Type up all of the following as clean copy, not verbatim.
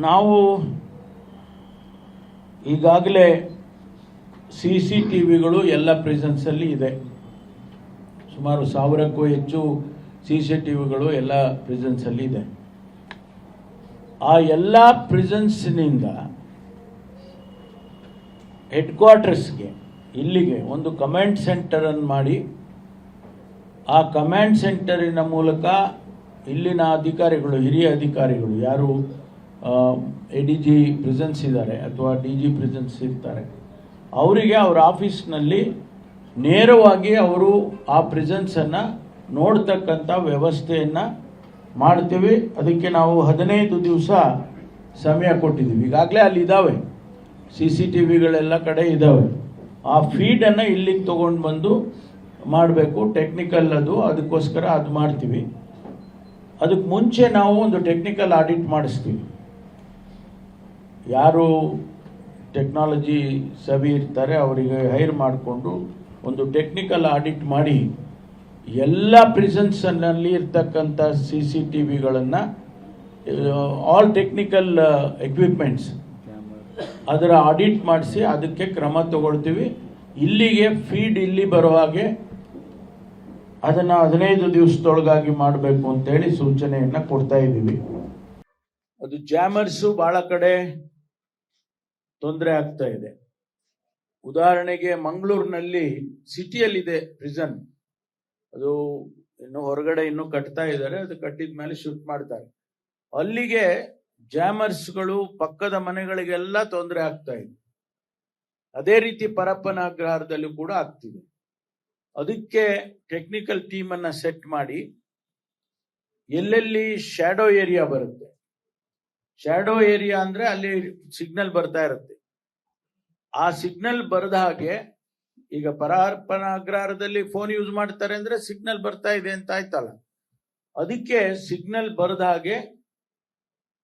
ನಾವು ಈಗಾಗಲೇ CCTVಗಳು ಎಲ್ಲ ಪ್ರಿಸನ್ಸಲ್ಲಿ ಇದೆ. ಸುಮಾರು 1000ಕ್ಕೂ ಹೆಚ್ಚು CCTVಗಳು ಎಲ್ಲ ಪ್ರಿಸನ್ಸಲ್ಲಿ ಇದೆ. ಆ ಎಲ್ಲ ಪ್ರಿಸನ್ಸ್ನಿಂದ ಹೆಡ್ ಕ್ವಾರ್ಟರ್ಸ್ಗೆ ಇಲ್ಲಿಗೆ ಒಂದು ಕಮಾಂಡ್ ಸೆಂಟರನ್ನು ಮಾಡಿ, ಆ ಕಮಾಂಡ್ ಸೆಂಟರಿನ ಮೂಲಕ ಇಲ್ಲಿನ ಅಧಿಕಾರಿಗಳು, ಹಿರಿಯ ಅಧಿಕಾರಿಗಳು ಯಾರು ADG ಪ್ರಿಸನ್ಸ್ ಇದ್ದಾರೆ ಅಥವಾ DG ಪ್ರಿಸನ್ಸ್ ಇರ್ತಾರೆ, ಅವರಿಗೆ ಅವರ ಆಫೀಸ್ನಲ್ಲಿ ನೇರವಾಗಿ ಅವರು ಆ ಪ್ರಿಸನ್ಸನ್ನು ನೋಡ್ತಕ್ಕಂಥ ವ್ಯವಸ್ಥೆಯನ್ನು ಮಾಡ್ತೀವಿ. ಅದಕ್ಕೆ ನಾವು 15 ದಿವಸ ಸಮಯ ಕೊಟ್ಟಿದ್ದೀವಿ. ಈಗಾಗಲೇ ಅಲ್ಲಿ ಇದ್ದಾವೆ CCTVಗಳೆಲ್ಲ ಕಡೆ ಇದ್ದಾವೆ. ಆ ಫೀಡನ್ನು ಇಲ್ಲಿಗೆ ತೊಗೊಂಡು ಬಂದು ಮಾಡಬೇಕು. ಟೆಕ್ನಿಕಲ್ ಅದಕ್ಕೋಸ್ಕರ ಅದು ಮಾಡ್ತೀವಿ. ಅದಕ್ಕೆ ಮುಂಚೆ ನಾವು ಒಂದು ಟೆಕ್ನಿಕಲ್ ಆಡಿಟ್ ಮಾಡಿಸ್ತೀವಿ. ಯಾರು ಟೆಕ್ನಾಲಜಿ ಸವಿ ಇರ್ತಾರೆ ಅವರಿಗೆ ಹೈರ್ ಮಾಡಿಕೊಂಡು ಒಂದು ಟೆಕ್ನಿಕಲ್ ಆಡಿಟ್ ಮಾಡಿ ಎಲ್ಲ ಪ್ರಿಸನ್ಸ್ನಲ್ಲಿ ಇರ್ತಕ್ಕಂಥ CCTVಗಳನ್ನು, ಆಲ್ ಟೆಕ್ನಿಕಲ್ ಎಕ್ವಿಪ್ಮೆಂಟ್ಸ್ ಅದರ ಆಡಿಟ್ ಮಾಡಿಸಿ ಅದಕ್ಕೆ ಕ್ರಮ ತಗೊಳ್ತೀವಿ. ಇಲ್ಲಿಗೆ ಫೀಡ್ ಇಲ್ಲಿ ಬರೋ ಹಾಗೆ ಅದನ್ನು 15 ದಿವಸದೊಳಗಾಗಿ ಮಾಡಬೇಕು ಅಂತೇಳಿ ಸೂಚನೆಯನ್ನು ಕೊಡ್ತಾ ಇದ್ದೀವಿ. ಅದು ಜಾಮರ್ಸು ಭಾಳ ಕಡೆ ತೊಂದರೆ ಆಗ್ತಾ ಇದೆ. ಉದಾಹರಣೆಗೆ ಮಂಗಳೂರಿನಲ್ಲಿ ಸಿಟಿಯಲ್ಲಿದೆ ಪ್ರಿಸನ್, ಅದು ಇನ್ನು ಹೊರಗಡೆ ಇನ್ನೂ ಕಟ್ತಾ ಇದ್ದಾರೆ. ಅದು ಕಟ್ಟಿದ ಮೇಲೆ ಶಿಫ್ಟ್ ಮಾಡ್ತಾರೆ. ಅಲ್ಲಿಗೆ ಜಾಮರ್ಸ್ಗಳು ಪಕ್ಕದ ಮನೆಗಳಿಗೆಲ್ಲ ತೊಂದರೆ ಆಗ್ತಾ ಇದೆ. ಅದೇ ರೀತಿ ಪರಪ್ಪನ ಅಗ್ರಹಾರದಲ್ಲೂ ಕೂಡ ಆಗ್ತಿದೆ. ಅದಕ್ಕೆ ಟೆಕ್ನಿಕಲ್ ಟೀಮನ್ನು ಸೆಟ್ ಮಾಡಿ ಎಲ್ಲೆಲ್ಲಿ ಶ್ಯಾಡೋ ಏರಿಯಾ ಬರುತ್ತೆ, ಶ್ಯಾಡೋ ಏರಿಯಾ ಅಂದರೆ ಅಲ್ಲಿ ಸಿಗ್ನಲ್ ಬರ್ತಾ ಇರುತ್ತೆ, ಆ ಸಿಗ್ನಲ್ ಬರದ ಹಾಗೆ, ಈಗ ಪರಪ್ಪನ ಅಗ್ರಹಾರದಲ್ಲಿ ಫೋನ್ ಯೂಸ್ ಮಾಡ್ತಾರೆ ಅಂದರೆ ಸಿಗ್ನಲ್ ಬರ್ತಾ ಇದೆ ಅಂತ ಆಯ್ತಲ್ಲ, ಅದಕ್ಕೆ ಸಿಗ್ನಲ್ ಬರದ ಹಾಗೆ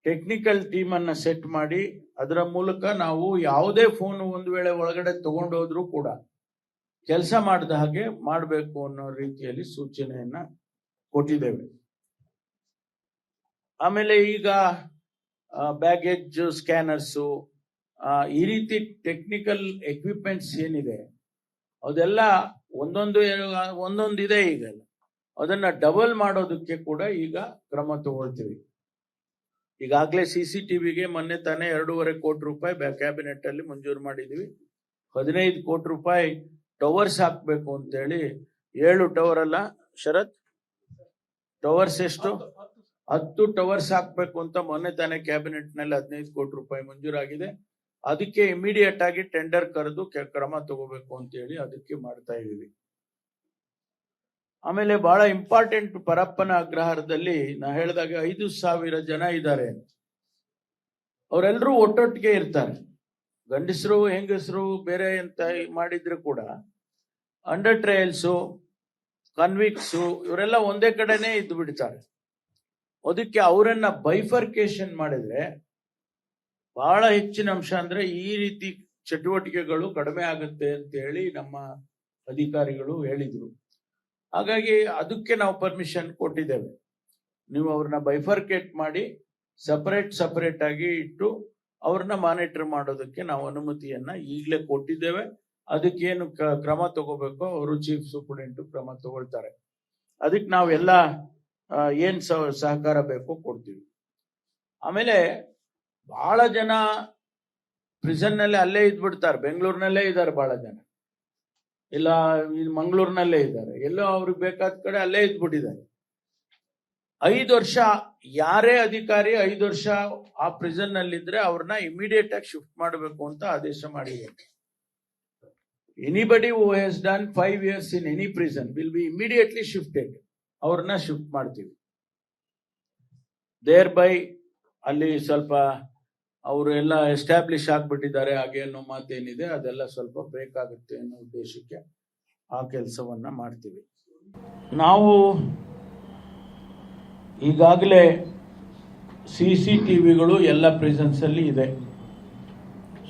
ಟೆಕ್ನಿಕಲ್ ಟೀಮನ್ನು ಸೆಟ್ ಮಾಡಿ ಅದರ ಮೂಲಕ ನಾವು ಯಾವುದೇ ಫೋನ್ ಒಂದು ವೇಳೆ ಒಳಗಡೆ ತಗೊಂಡೋದ್ರೂ ಕೂಡ ಕೆಲಸ ಮಾಡಿದ ಹಾಗೆ ಮಾಡಬೇಕು ಅನ್ನೋ ರೀತಿಯಲ್ಲಿ ಸೂಚನೆಯನ್ನ ಕೊಟ್ಟಿದ್ದೇವೆ. ಆಮೇಲೆ ಈಗ ಬ್ಯಾಗೇಜ್ ಸ್ಕ್ಯಾನರ್ಸು, ಈ ರೀತಿ ಟೆಕ್ನಿಕಲ್ ಎಕ್ವಿಪ್ಮೆಂಟ್ಸ್ ಏನಿದೆ ಅದೆಲ್ಲ ಒಂದೊಂದಿದೆ. ಈಗ ಅದನ್ನ ಡಬಲ್ ಮಾಡೋದಕ್ಕೆ ಕೂಡ ಈಗ ಕ್ರಮ ತಗೊಳ್ತೀವಿ. ಈಗಾಗಲೇ CCTVಗೆ ಮೊನ್ನೆ ತಾನೇ 2.5 ಕೋಟಿ ರೂಪಾಯಿ ಕ್ಯಾಬಿನೆಟ್ ಅಲ್ಲಿ ಮಂಜೂರು ಮಾಡಿದ್ದೀವಿ. 15 ಕೋಟಿ ರೂಪಾಯಿ ಟವರ್ಸ್ ಹಾಕಬೇಕು ಅಂತೇಳಿ, 7 ಟವರ್ ಅಲ್ಲ ಶರತ್, ಟವರ್ಸ್ ಎಷ್ಟು, 10 ಟವರ್ಸ್ ಹಾಕಬೇಕು ಅಂತ ಮೊನ್ನೆ ತಾನೇ ಕ್ಯಾಬಿನೆಟ್ ನಲ್ಲಿ 15 ಕೋಟಿ ರೂಪಾಯಿ ಮಂಜೂರಾಗಿದೆ. ಅದಕ್ಕೆ ಇಮಿಡಿಯೇಟ್ ಆಗಿ ಟೆಂಡರ್ ಕರೆದು ಕ್ರಮ ತಗೋಬೇಕು ಅಂತೇಳಿ ಅದಕ್ಕೆ ಮಾಡ್ತಾ ಇದ್ದೀವಿ. ಆಮೇಲೆ ಬಹಳ ಇಂಪಾರ್ಟೆಂಟ್, ಪರಪ್ಪನ ಅಗ್ರಹಾರದಲ್ಲಿ ನಾ ಹೇಳಿದಾಗ 5,000 ಜನ ಇದ್ದಾರೆ. ಅವರೆಲ್ಲರೂ ಒಟ್ಟೊಟ್ಟಿಗೆ ಇರ್ತಾರೆ. ಗಂಡಸರು ಹೆಂಗಸರು ಬೇರೆ ಅಂತ ಮಾಡಿದ್ರು ಕೂಡ ಅಂಡರ್ ಟ್ರಯಲ್ಸು, ಕನ್ವಿಕ್ಟ್ಸು ಇವರೆಲ್ಲ ಒಂದೇ ಕಡೆನೇ ಇದ್ದು ಬಿಡ್ತಾರೆ. ಅದಕ್ಕೆ ಅವರನ್ನ ಬೈಫರ್ಕೇಶನ್ ಮಾಡಿದ್ರೆ ಬಹಳ ಹೆಚ್ಚಿನ ಅಂಶ, ಅಂದ್ರೆ ಈ ರೀತಿ ಚಟುವಟಿಕೆಗಳು ಕಡಿಮೆ ಆಗುತ್ತೆ ಅಂತ ಹೇಳಿ ನಮ್ಮ ಅಧಿಕಾರಿಗಳು ಹೇಳಿದ್ರು. ಹಾಗಾಗಿ ಅದಕ್ಕೆ ನಾವು ಪರ್ಮಿಷನ್ ಕೊಟ್ಟಿದ್ದೇವೆ. ನೀವು ಅವ್ರನ್ನ ಬೈಫರ್ಕೇಟ್ ಮಾಡಿ ಸಪರೇಟ್ ಆಗಿ ಇಟ್ಟು ಅವ್ರನ್ನ ಮಾನಿಟರ್ ಮಾಡೋದಕ್ಕೆ ನಾವು ಅನುಮತಿಯನ್ನ ಈಗಲೇ ಕೊಟ್ಟಿದ್ದೇವೆ. ಅದಕ್ಕೇನು ಕ್ರಮ ತಗೋಬೇಕೋ ಅವರು ಚೀಫ್ ಸೂಪರಿಂಟೆಂಡೆಂಟ್ ಕ್ರಮ ತಗೊಳ್ತಾರೆ. ಅದಕ್ಕೆ ನಾವೆಲ್ಲ ಏನ್ ಸಹಕಾರ ಬೇಕೋ ಕೊಡ್ತೀವಿ. ಆಮೇಲೆ ಬಹಳ ಜನ ಪ್ರಿಸನ್ನಲ್ಲಿ ಅಲ್ಲೇ ಇದ್ಬಿಡ್ತಾರೆ. ಬೆಂಗಳೂರಿನಲ್ಲೇ ಇದ್ದಾರೆ ಬಹಳ ಜನ, ಇಲ್ಲ ಮಂಗಳೂರಿನಲ್ಲೇ ಇದ್ದಾರೆ, ಎಲ್ಲೋ ಅವ್ರಿಗೆ ಬೇಕಾದ ಕಡೆ ಅಲ್ಲೇ ಇದ್ಬಿಟ್ಟಿದ್ದಾರೆ. 5 ವರ್ಷ ಯಾರೇ ಅಧಿಕಾರಿ 5 ವರ್ಷ ಆ ಪ್ರಿಸನ್ ನಲ್ಲಿದ್ರೆ ಅವ್ರನ್ನ ಇಮಿಡಿಯೇಟ್ ಆಗಿ ಶಿಫ್ಟ್ ಮಾಡಬೇಕು ಅಂತ ಆದೇಶ ಮಾಡಿದ್ದಾರೆ. Anybody who has done 5 years in any prison will be immediately shifted. ಅವ್ರನ್ನ ಶಿಫ್ಟ್ ಮಾಡ್ತೀವಿ. ದೇರ್ ಬೈ ಅಲ್ಲಿ ಸ್ವಲ್ಪ ಅವರು ಎಲ್ಲ ಎಸ್ಟಾಬ್ಲಿಷ್ ಆಗ್ಬಿಟ್ಟಿದ್ದಾರೆ, ಹಾಗೆ ಅನ್ನೋ ಮಾತೇನಿದೆ ಅದೆಲ್ಲ ಸ್ವಲ್ಪ ಬ್ರೇಕ್ ಆಗುತ್ತೆ ಅನ್ನೋ ಉದ್ದೇಶಕ್ಕೆ ಆ ಕೆಲಸವನ್ನ ಮಾಡ್ತೀವಿ. ನಾವು ಈಗಾಗಲೇ CCTVಗಳು ಎಲ್ಲ ಪ್ರಿಸನ್ಸಲ್ಲಿ ಇದೆ.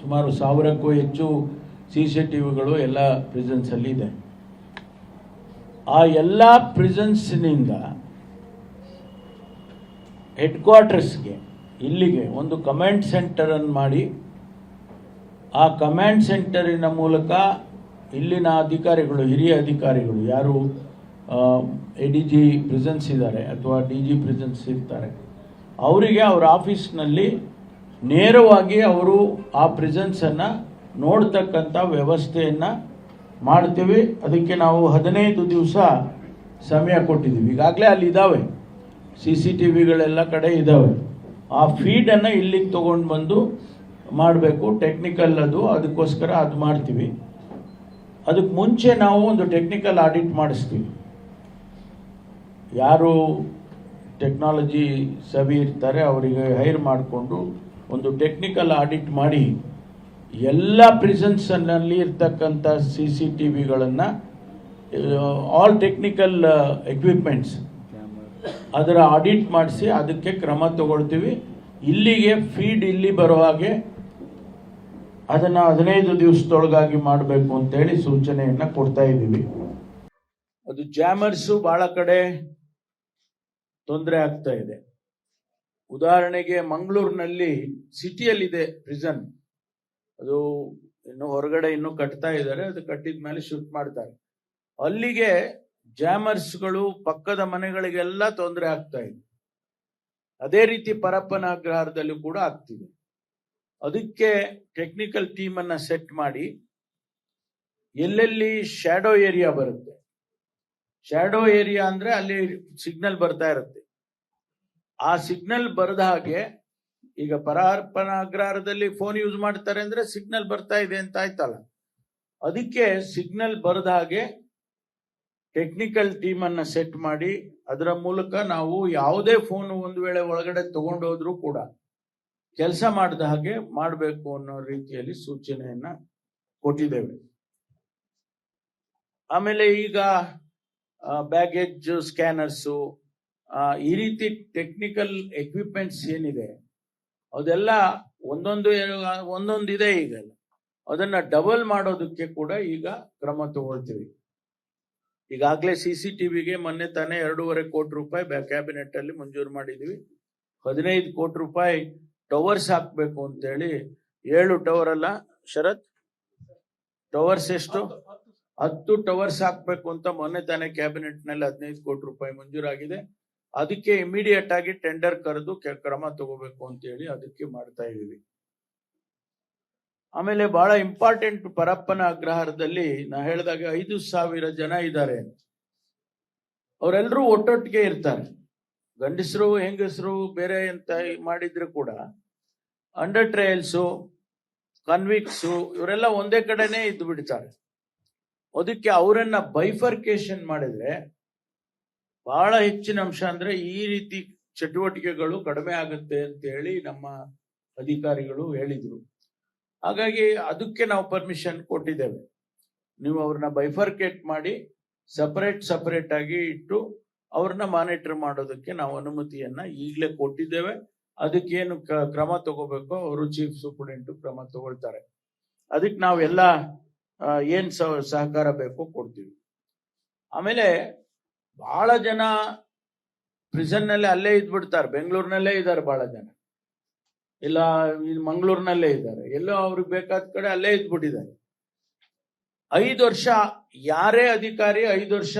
ಸುಮಾರು 1000ಕ್ಕೂ ಹೆಚ್ಚು CCTVಗಳು ಎಲ್ಲ ಪ್ರಿಸನ್ಸಲ್ಲಿ ಇದೆ. ಆ ಎಲ್ಲ ಪ್ರಿಸನ್ಸ್ನಿಂದ ಹೆಡ್ ಕ್ವಾರ್ಟರ್ಸ್ಗೆ ಇಲ್ಲಿಗೆ ಒಂದು ಕಮಾಂಡ್ ಸೆಂಟರನ್ನು ಮಾಡಿ ಆ ಕಮಾಂಡ್ ಸೆಂಟರಿನ ಮೂಲಕ ಇಲ್ಲಿನ ಅಧಿಕಾರಿಗಳು, ಹಿರಿಯ ಅಧಿಕಾರಿಗಳು ಯಾರು ADG ಪ್ರಿಸನ್ಸ್ ಇದ್ದಾರೆ ಅಥವಾ DG ಪ್ರಿಸನ್ಸ್ ಇರ್ತಾರೆ, ಅವರಿಗೆ ಅವರ ಆಫೀಸ್ನಲ್ಲಿ ನೇರವಾಗಿ ಅವರು ಆ ಪ್ರಿಸನ್ಸನ್ನು ನೋಡ್ತಕ್ಕಂಥ ವ್ಯವಸ್ಥೆಯನ್ನು ಮಾಡ್ತೀವಿ. ಅದಕ್ಕೆ ನಾವು 15 ದಿವಸ ಸಮಯ ಕೊಟ್ಟಿದ್ದೀವಿ. ಈಗಾಗಲೇ ಅಲ್ಲಿ ಇದ್ದಾವೆ, CCTVಗಳೆಲ್ಲ ಕಡೆ ಇದ್ದಾವೆ. ಆ ಫೀಡನ್ನು ಇಲ್ಲಿಗೆ ತೊಗೊಂಡು ಬಂದು ಮಾಡಬೇಕು, ಟೆಕ್ನಿಕಲ್ ಅದಕ್ಕೋಸ್ಕರ ಅದು ಮಾಡ್ತೀವಿ. ಅದಕ್ಕೆ ಮುಂಚೆ ನಾವು ಒಂದು ಟೆಕ್ನಿಕಲ್ ಆಡಿಟ್ ಮಾಡಿಸ್ತೀವಿ. ಯಾರು ಟೆಕ್ನಾಲಜಿ ಸವಿ ಇರ್ತಾರೆ ಅವರಿಗೆ ಹೈರ್ ಮಾಡಿಕೊಂಡು ಒಂದು ಟೆಕ್ನಿಕಲ್ ಆಡಿಟ್ ಮಾಡಿ ಎಲ್ಲ ಪ್ರಿಸನ್ಸ್ನಲ್ಲಿ ಇರ್ತಕ್ಕಂಥ CCTVಗಳನ್ನು, ಆಲ್ ಟೆಕ್ನಿಕಲ್ ಎಕ್ವಿಪ್ಮೆಂಟ್ಸ್ ಅದರ ಆಡಿಟ್ ಮಾಡಿಸಿ ಅದಕ್ಕೆ ಕ್ರಮ ತಗೊಳ್ತೀವಿ. ಇಲ್ಲಿಗೆ ಫೀಡ್ ಇಲ್ಲಿ ಬರೋ ಹಾಗೆ ಅದನ್ನು 15 ದಿವಸದೊಳಗಾಗಿ ಮಾಡಬೇಕು ಅಂತೇಳಿ ಸೂಚನೆಯನ್ನು ಕೊಡ್ತಾ ಇದ್ದೀವಿ. ಅದು ಜಾಮರ್ಸು ಭಾಳ ಕಡೆ ತೊಂದರೆ ಆಗ್ತಾ ಇದೆ. ಉದಾಹರಣೆಗೆ ಮಂಗಳೂರಿನಲ್ಲಿ ಸಿಟಿಯಲ್ಲಿದೆ ಪ್ರಿಸನ್, ಅದು ಇನ್ನು ಹೊರಗಡೆ ಇನ್ನೂ ಕಟ್ತಾ ಇದ್ದಾರೆ, ಅದು ಕಟ್ಟಿದ ಮೇಲೆ ಶಿಫ್ಟ್ ಮಾಡ್ತಾರೆ. ಅಲ್ಲಿಗೆ ಜಾಮರ್ಸ್ಗಳು ಪಕ್ಕದ ಮನೆಗಳಿಗೆಲ್ಲ ತೊಂದರೆ ಆಗ್ತಾ ಇದೆ. ಅದೇ ರೀತಿ ಪರಪ್ಪನ ಅಗ್ರಹಾರದಲ್ಲೂ ಕೂಡ ಆಗ್ತಿದೆ. ಅದಕ್ಕೆ ಟೆಕ್ನಿಕಲ್ ಟೀಮನ್ನು ಸೆಟ್ ಮಾಡಿ ಎಲ್ಲೆಲ್ಲಿ ಶ್ಯಾಡೋ ಏರಿಯಾ ಬರುತ್ತೆ, ಶ್ಯಾಡೋ ಏರಿಯಾ ಅಂದರೆ ಅಲ್ಲಿ ಸಿಗ್ನಲ್ ಬರ್ತಾ ಇರುತ್ತೆ, ಆ ಸಿಗ್ನಲ್ ಬರದ ಹಾಗೆ, ಈಗ ಪರಪ್ಪನ ಅಗ್ರಹಾರದಲ್ಲಿ ಫೋನ್ ಯೂಸ್ ಮಾಡ್ತಾರೆ ಅಂದರೆ ಸಿಗ್ನಲ್ ಬರ್ತಾ ಇದೆ ಅಂತ ಆಯ್ತಲ್ಲ, ಅದಕ್ಕೆ ಸಿಗ್ನಲ್ ಬರದ ಹಾಗೆ ಟೆಕ್ನಿಕಲ್ ಟೀಮನ್ನು ಸೆಟ್ ಮಾಡಿ ಅದರ ಮೂಲಕ ನಾವು ಯಾವುದೇ ಫೋನ್ ಒಂದು ವೇಳೆ ಒಳಗಡೆ ತಗೊಂಡು ಹೋದ್ರೂ ಕೂಡ ಕೆಲಸ ಮಾಡಿದ ಹಾಗೆ ಮಾಡಬೇಕು ಅನ್ನೋ ರೀತಿಯಲ್ಲಿ ಸೂಚನೆಯನ್ನ ಕೊಟ್ಟಿದ್ದೇವೆ. ಆಮೇಲೆ ಈಗ ಬ್ಯಾಗೇಜ್ ಸ್ಕ್ಯಾನರ್ಸು, ಈ ರೀತಿ ಟೆಕ್ನಿಕಲ್ ಎಕ್ವಿಪ್ಮೆಂಟ್ಸ್ ಏನಿದೆ ಅದೆಲ್ಲ ಒಂದೊಂದಿದೆ. ಈಗ ಅದನ್ನ ಡಬಲ್ ಮಾಡೋದಕ್ಕೆ ಕೂಡ ಈಗ ಕ್ರಮ ತಗೊಳ್ತೀವಿ. ಈಗಾಗಲೇ CCTVಗೆ ಮೊನ್ನೆ ತಾನೇ 2.5 ಕೋಟಿ ರೂಪಾಯಿ ಕ್ಯಾಬಿನೆಟ್ ಅಲ್ಲಿ ಮಂಜೂರು ಮಾಡಿದ್ವಿ. 15 ಕೋಟಿ ರೂಪಾಯಿ ಟವರ್ಸ್ ಹಾಕಬೇಕು ಅಂತೇಳಿ, 7 ಟವರ್ ಅಲ್ಲ ಶರತ್, ಟವರ್ಸ್ ಎಷ್ಟು, 10 ಟವರ್ಸ್ ಹಾಕಬೇಕು ಅಂತ ಮೊನ್ನೆ ತಾನೇ ಕ್ಯಾಬಿನೆಟ್ ನಲ್ಲಿ 15 ಕೋಟಿ ರೂಪಾಯಿ ಮಂಜೂರಾಗಿದೆ. ಅದಕ್ಕೆ ಇಮಿಡಿಯೇಟ್ ಆಗಿ ಟೆಂಡರ್ ಕರೆದು ಕ್ರಮ ತಗೋಬೇಕು ಅಂತೇಳಿ ಅದಕ್ಕೆ ಮಾಡ್ತಾ ಇದೀವಿ. ಆಮೇಲೆ ಬಹಳ ಇಂಪಾರ್ಟೆಂಟ್, ಪರಪ್ಪನ ಅಗ್ರಹಾರದಲ್ಲಿ ನಾ ಹೇಳಿದಾಗ 5,000 ಜನ ಇದ್ದಾರೆ. ಅವರೆಲ್ಲರೂ ಒಟ್ಟೊಟ್ಟಿಗೆ ಇರ್ತಾರೆ, ಗಂಡಸರು ಹೆಂಗಸರು ಬೇರೆ ಅಂತ ಮಾಡಿದ್ರು ಕೂಡ ಅಂಡರ್ ಟ್ರಯಲ್ಸು, ಕನ್ವಿಕ್ಸು ಇವರೆಲ್ಲ ಒಂದೇ ಕಡೆನೇ ಇದ್ದು ಬಿಡ್ತಾರೆ. ಅದಕ್ಕೆ ಅವರನ್ನ ಬೈಫರ್ಕೇಶನ್ ಮಾಡಿದ್ರೆ ಬಹಳ ಹೆಚ್ಚಿನ ಅಂಶ, ಅಂದ್ರೆ ಈ ರೀತಿ ಚಟುವಟಿಕೆಗಳು ಕಡಿಮೆ ಆಗುತ್ತೆ ಅಂತ ಹೇಳಿ ನಮ್ಮ ಅಧಿಕಾರಿಗಳು ಹೇಳಿದ್ರು. ಹಾಗಾಗಿ ಅದಕ್ಕೆ ನಾವು ಪರ್ಮಿಷನ್ ಕೊಟ್ಟಿದ್ದೇವೆ. ನೀವು ಅವ್ರನ್ನ ಬೈಫರ್ಕೇಟ್ ಮಾಡಿ ಸಪರೇಟ್ ಆಗಿ ಇಟ್ಟು ಅವ್ರನ್ನ ಮಾನಿಟರ್ ಮಾಡೋದಕ್ಕೆ ನಾವು ಅನುಮತಿಯನ್ನ ಈಗಲೇ ಕೊಟ್ಟಿದ್ದೇವೆ. ಅದಕ್ಕೇನು ಕ್ರಮ ತಗೋಬೇಕೋ ಅವರು ಚೀಫ್ ಸೂಪರಿಂಟೆಂಡೆಂಟ್ ಕ್ರಮ ತಗೊಳ್ತಾರೆ. ಅದಕ್ಕೆ ನಾವೆಲ್ಲ ಏನ್ ಸಹಕಾರ ಬೇಕೋ ಕೊಡ್ತೀವಿ. ಆಮೇಲೆ ಬಹಳ ಜನ ಪ್ರಿಸನ್ ನಲ್ಲಿ ಅಲ್ಲೇ ಇದ್ಬಿಡ್ತಾರೆ, ಬೆಂಗಳೂರಿನಲ್ಲೇ ಇದ್ದಾರೆ, ಬಹಳ ಜನ ಇಲ್ಲ ಮಂಗಳೂರಿನಲ್ಲೇ ಇದ್ದಾರೆ, ಎಲ್ಲೋ ಅವ್ರಿಗೆ ಬೇಕಾದ ಕಡೆ ಅಲ್ಲೇ ಇದ್ಬಿಟ್ಟಿದ್ದಾರೆ. 5 ವರ್ಷ ಯಾರೇ ಅಧಿಕಾರಿ 5 ವರ್ಷ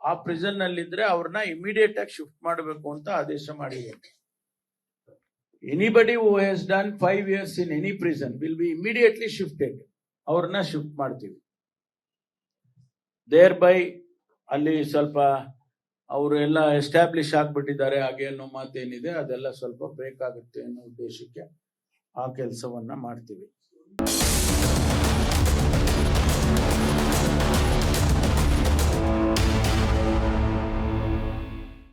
ಆ ಪ್ರಿಸನ್ ನಲ್ಲಿದ್ರೆ ಅವ್ರನ್ನ ಇಮಿಡಿಯೇಟ್ ಆಗಿ ಶಿಫ್ಟ್ ಮಾಡಬೇಕು ಅಂತ ಆದೇಶ ಮಾಡಿದ್ದಾರೆ. Anybody who has done 5 years in any prison will be immediately shifted. ಅವ್ರನ್ನ ಶಿಫ್ಟ್ ಮಾಡ್ತೀವಿ. ದೇರ್ ಬೈ ಅಲ್ಲಿ ಸ್ವಲ್ಪ ಅವರು ಎಲ್ಲ ಎಸ್ಟಾಬ್ಲಿಷ್ ಆಗ್ಬಿಟ್ಟಿದ್ದಾರೆ, ಹಾಗೆ ಅನ್ನೋ ಮಾತೇನಿದೆ ಅದೆಲ್ಲ ಸ್ವಲ್ಪ ಬೇಕಾಗುತ್ತೆ ಅನ್ನೋ ಉದ್ದೇಶಕ್ಕೆ ಆ ಕೆಲಸವನ್ನ ಮಾಡ್ತೀವಿ.